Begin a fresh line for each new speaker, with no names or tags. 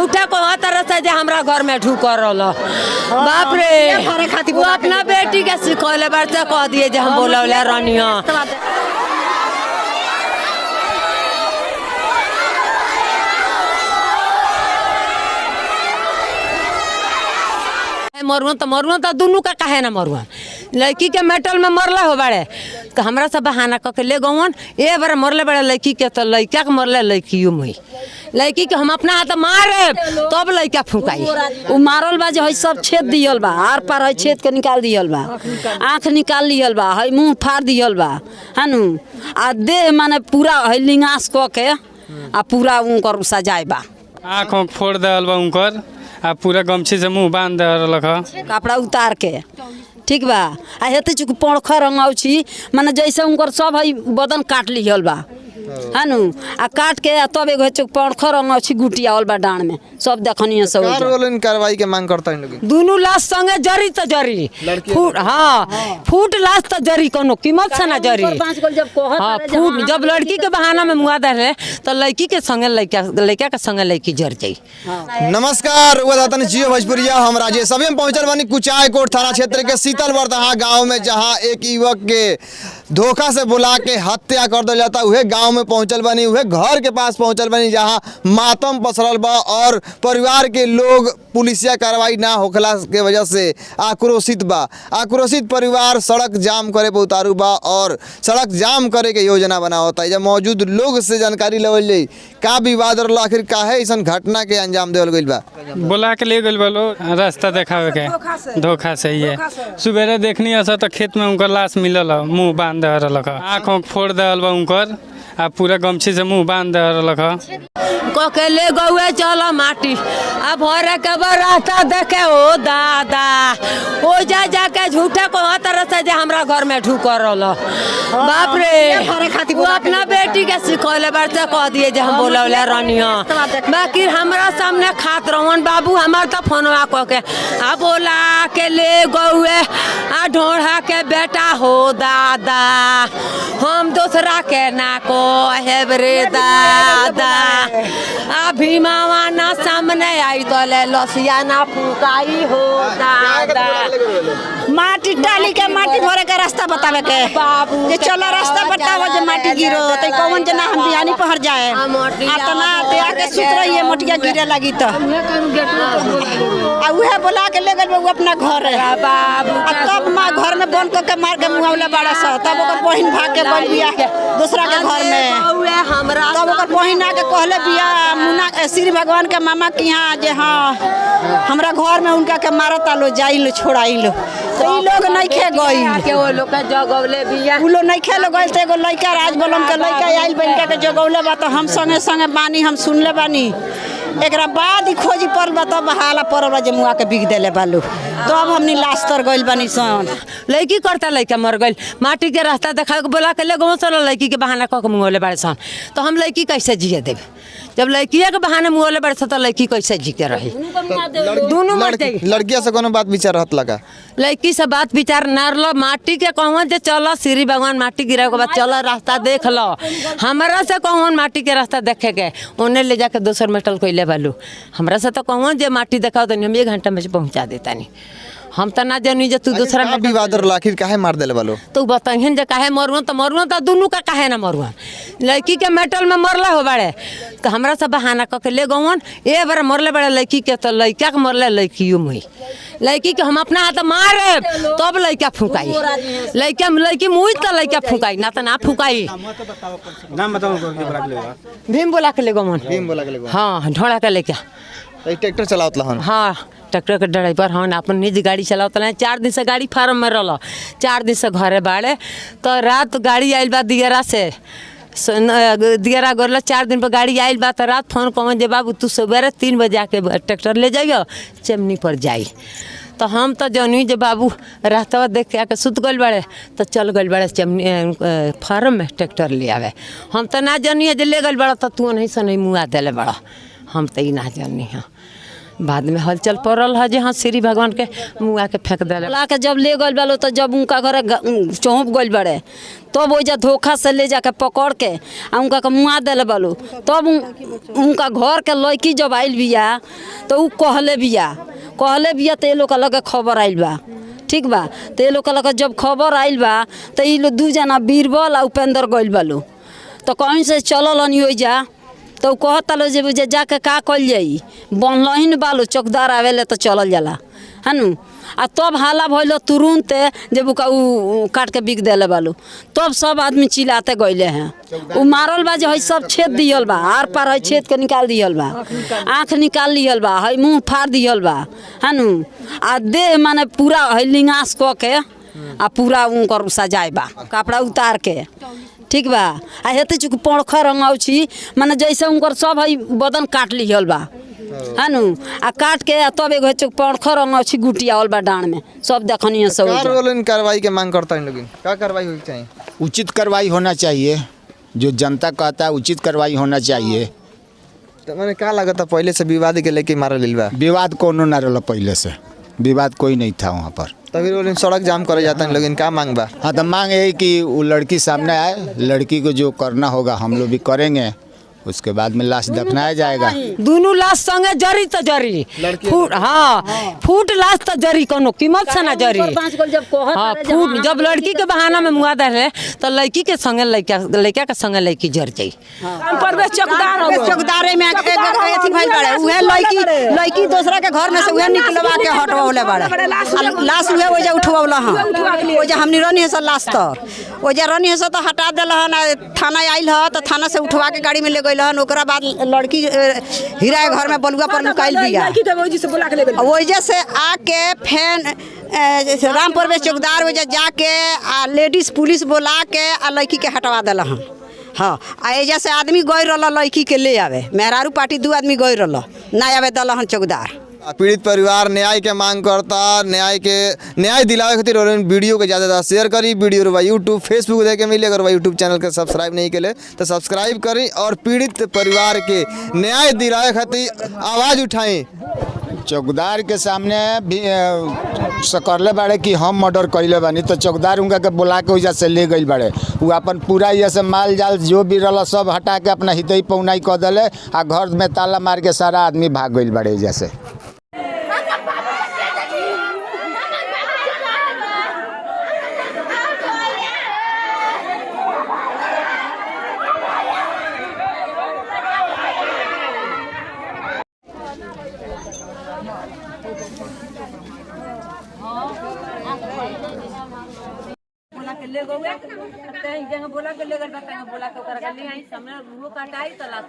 झूठे को तरह से जे हमरा घर में ढुक रहा बाप रे वो अपना बेटी के सिखौले बार से कह दिए जे हम बोलौले रानिया मरुआ तो दोनों का काहे ना मरुआ लड़की के मेटल में मरला हो बाड़े तो हमरा सब बहाना कह के ले गवन ए बार मरले बड़े लड़की के तो लड़का के मरले लड़कियों में लड़की के हम अपना हाथ मारे तब लड़का फुकाई
उ मारल बा जे सब छेद दियल बा आर पार है छेद के निकाल दियल बा आँख निकाल लियल बा है मुँह फाड़ दियल बा है नु आ देह माने पूरा है लिंगास क के आ पूरा उनकर सजाए बा
आँख फोड़ दियल बा उनकर आ पूरा गमछी से मुँह बांध दे
कपड़ा उतार के ठीक बा आ हेते चुक पंखा रंगाउ छी माने जैसे उनकर सब है बदन काट लिहल बा है नु आ काट के तब एगो चुक पंखा रंगाउ छी गुटियावल बा डांड में सब देखनियो सब
रोलन कार्रवाई के मांग करता है
दोनों लाश संगे जरी तो जरी फूट हाँ फूट लाश तो जरी कोनो कीमत से ना जरी हाँ फूट जब लड़की के बहाना में मुआ दे तो लड़की के संगे लड़का के संगे लड़की जर जाई।
नमस्कार जियो भोजपुरिया हम राजेश अभी हम पहुंचल बानी कुचायकोट थाना क्षेत्र के शीतल बरदहा गाँव में जहाँ एक युवक के धोखा से बुला के हत्या कर दिया जाता उहे गांव में पहुंचल बनी उहे घर के पास पहुंचल बनी जहां मातम पसरल बा और परिवार के लोग पुलिसिया कार्रवाई ना होखला के वजह से आक्रोशित बा। आक्रोशित परिवार सड़क जाम करे पे उतारू बा और सड़क जाम करे के योजना बना होता है। जब मौजूद लोग से जानकारी लेवल जाई का विवाद रहा आखिर काहे ऐसा घटना के अंजाम देवल गइल बा
बोला के ले गइल बा रास्ता देखावे के धोखा से ही है सुबेरे देखनी ऐसा तो खेत में उनकर लाश मिलल मुँह बांध आँख फोड़ दियल बा उनकर आ पूरा गमछी से मुँह बांध दे
के ले गौए चलो माटी अब भरे के रास्ता देखे ओ दादा ओ जा जाके झूठे को तरह से जे हमरा घर में ढुक रहा बाप रे वो अपना बेटी के सिखौले बार से कह दिए जे हम बोलौले रानिया बाकी हमरा सामने खात रहन बाबू हमार तो फोनवा कह के आ बोला के ले गौए आ ढोढ़ा के बेटा हो दादा हम दूसरा के ना को हेबरे दादा अभी मावा ना सामने आई तो ले लसिया ना फुकाई हो दादा
माटी डाली के माटी भरे के रास्ता बतावे के
बाबू
जे चलो रास्ता बताओ जे माटी गिरो त कौन जना हम बियानी पहर जाए आ तना ते आके सुत रही है मोटिया गिरे लगी तो आ उहे बोला के ले गल वो अपना घर है
बाबू
तब मां घर में बंद करके मार के मुआवला बड़ा सा तब ओकर बहिन भाग के बन बिया दूसरा के घर में
हमरा
तब ओकर बहिन आके कहले बिया मुन्ना श्री भगवान के मामा के यहाँ जे हाँ हमरा घर में उनका के मारता लो जाइल छोड़ाइल तो ई लोग नहीं खे गई
के वो लोग जगौले बिया
उ लोग नहीं खेलो गइल त एगो लइका राज बलम के लइका आइल बन के जगौले बा तो हम संगे संगे बानी हम सुनले बानी एकरा बाद ही खोजी पड़ल बा तब हाला पड़ल बा जे मुआ के बिग देले बालू तो अब हमनी लाश तर गइल बानी सन
लड़की करता लड़का मर गई माटी के रास्ता देखा के बोला के ले गो चलो लड़की के बहाना कह के मुँहले बारे सन तो हम लड़की कैसे जिए देव जब लड़किया के बहाने मुँहले बारे सन तो लड़की कैसे जी के रही दोनों
लड़किया से कोनो बात विचार रहत लगा
लड़की से बात विचार न लो माटी के कहूँ जे चलो श्री भगवान माटी गिरा के बाद चलो रास्ता देख लो हमारा से कहूँ माटी के रास्ता देखे के उन्हें ले जाके दोसर मेटल कोई ले बालू हमरा से तो कहूँ जे माटी देखाओ तो हम 1 घंटा में पहुँचा देता नहीं हम तो ना जानी जे तू दूसरा में
विवाद आखिर काहे मार देले बालो
तो बताइहन जे काहे मरुआ तो दोनों का काहे ना मरुआ लड़की के मेटल में मरला हो बाड़े तो हमरा सब बहाना कह के ले गवन ए बार मरले बड़े लड़की के तो लड़का के मरले लड़कियों में लड़की के हम अपना हाथ मारे तब लड़का फुकाई लड़की मुँह तो लड़का फुकाई ना तो ना फुकाई भीम बोला के ले गवन हाँ ढोड़ा के लेके
ट्रैक्टर चलावत हन
हाँ ट्रैक्टर के ड्राइवर हन अपन निज गाड़ी चलावत 4 दिन से गाड़ी फार्म में रहा 4 दिन से घरे बाड़े तो रात गाड़ी आयल बा दियरा से दियरा गोरला 4 दिन पर गाड़ी आयल बा तो रात फोन कहूँ जे बाबू तू सवेरे 3 बजे आके ट्रैक्टर ले जाइयो चमनी पर जाई तो हम तो जौनी जे बाबू रास्ता देख के आके सुत गल बाड़े तो चल गल बाड़े चमनी फार्म में ट्रैक्टर ले आवे हम तो ना जानिए जे ले गल बड़ा तो तू नहीं से नहीं मुँह दिले बड़ा हम तो ना जानी हाँ बाद में हलचल पड़ल है जे हाँ श्री भगवान के मुआ के फेंक दिले।
ला के जब ले गइल बालो तो जब उनका घर चौंप गइल बड़े तब ओइजा धोखा से ले जाके पकड़ के आ उनका के मुआ दिले बालो तब उनका घर के लड़की जब आइल बिया तो उ कहले बिया तो ये लोग के लगे खबर आइल बा ठीक बा। तो ये लोग के लगे जब खबर आइल बा तो ये लोग 2 जना बीरबल आ उपेंद्र गइल बालो तो कहीं से चलल नहीं हो जा तो कहता लो जे जाके का कल जाई बनलहीन बालो चौकीदार आवेले तो चलल जाला है नु आ तब हाला भइल तुरंत जब उ काट के बिक देले बालो तब सब आदमी चिल्लाते गइले हैं। उ मारल बा जे है सब छेद दियल बा आर पार है छेद के निकाल दियल बा आँख निकाल लियल बा है मुँह फाड़ दियल बा है नु आ देह माने पूरा है लिंगास क के आ पूरा उनकर सजाए बा कपड़ा उतार के ठीक बा। आ हेते चुक पंखा रंगाउ छी माने जैसे उनकर सब है बदन काट लिहल बा है नु आ काट के तब एगो चुक पंखा रंगाउ छी गुटियावल बा डांड में सब देखनियो सब
कार्रवाई के मांग करता है लेकिन क्या कार्रवाई होनी चाहिए?
उचित कार्रवाई होना चाहिए जो जनता कहता है उचित कार्रवाई होना चाहिए।
तो मैंने क्या लगा था पहले से विवाद के लेके मारा लिल बा
विवाद कोनो ना रहा पहले से विवाद कोई नहीं था वहाँ पर
तभी वो सड़क जाम करे जाता है लेकिन क्या मांग बा?
हाँ तो मांग है कि वो लड़की सामने आए लड़की को जो करना होगा हम लोग भी करेंगे उसके बाद में लाश दफनाया जाएगा।
दोनों लाश संगे जरी तो जरी फूट हाँ फूट लाश तो जरी कोनो कीमत से ना जरी हाँ फूट जब लड़की के बहाना में मुआ दे तो लड़की के संगे लड़का के संगे लड़की जर जाई।
परवेश चौकीदार में अथी भइल बाड़े उहे लड़की दूसरा के घर में से उहे निकलवा के हटवावले बाड़े लाश उहे ओजा उठवावला हां ओजा हमनी रनी है लाश तो ओजा रनी है तो हटा देला हन थाना आइल ह तो थाना से उठवा के गाड़ी में ले गइल ओकरा बाद लड़की हीरा के घर में बलुआ पर लुकाइल बिया वजह से आके फैन राम परवेश चौकीदार वजह जाके आ लेडीज पुलिस बोला के आ लड़की के हटवा दिला हन। हाँ आ एजा से आदमी गई रहा लड़की के ले आवे मेहरारू पार्टी 2 आदमी गई रहा ना आवे दिला हन चौकीदार।
पीड़ित परिवार न्याय के मांग करता न्याय दिलावे खातिर और वीडियो के ज़्यादा शेयर करी वीडियो रहा यूट्यूब फेसबुक देखे मिले अगर यूट्यूब चैनल के सब्सक्राइब नहीं के तो सब्सक्राइब करी और पीड़ित परिवार के न्याय दिलावे खातिर आवाज़ उठाई।
चौकीदार के सामने भी सकरले बाड़े कि हम मर्डर कैले बानी तो चौकीदार उनका के बुला के वजह से ले गई बाड़े वो अपन पूरा ये से माल जाल जो भी रहा सब हटा के अपना हितई पौनाई कर दिले आ घर में ताला मार के सारा आदमी भाग गई बाड़े जैसे।
बोला के ले गए बोला के ओकरा के ले आई सामने रूहो काटाई तलाश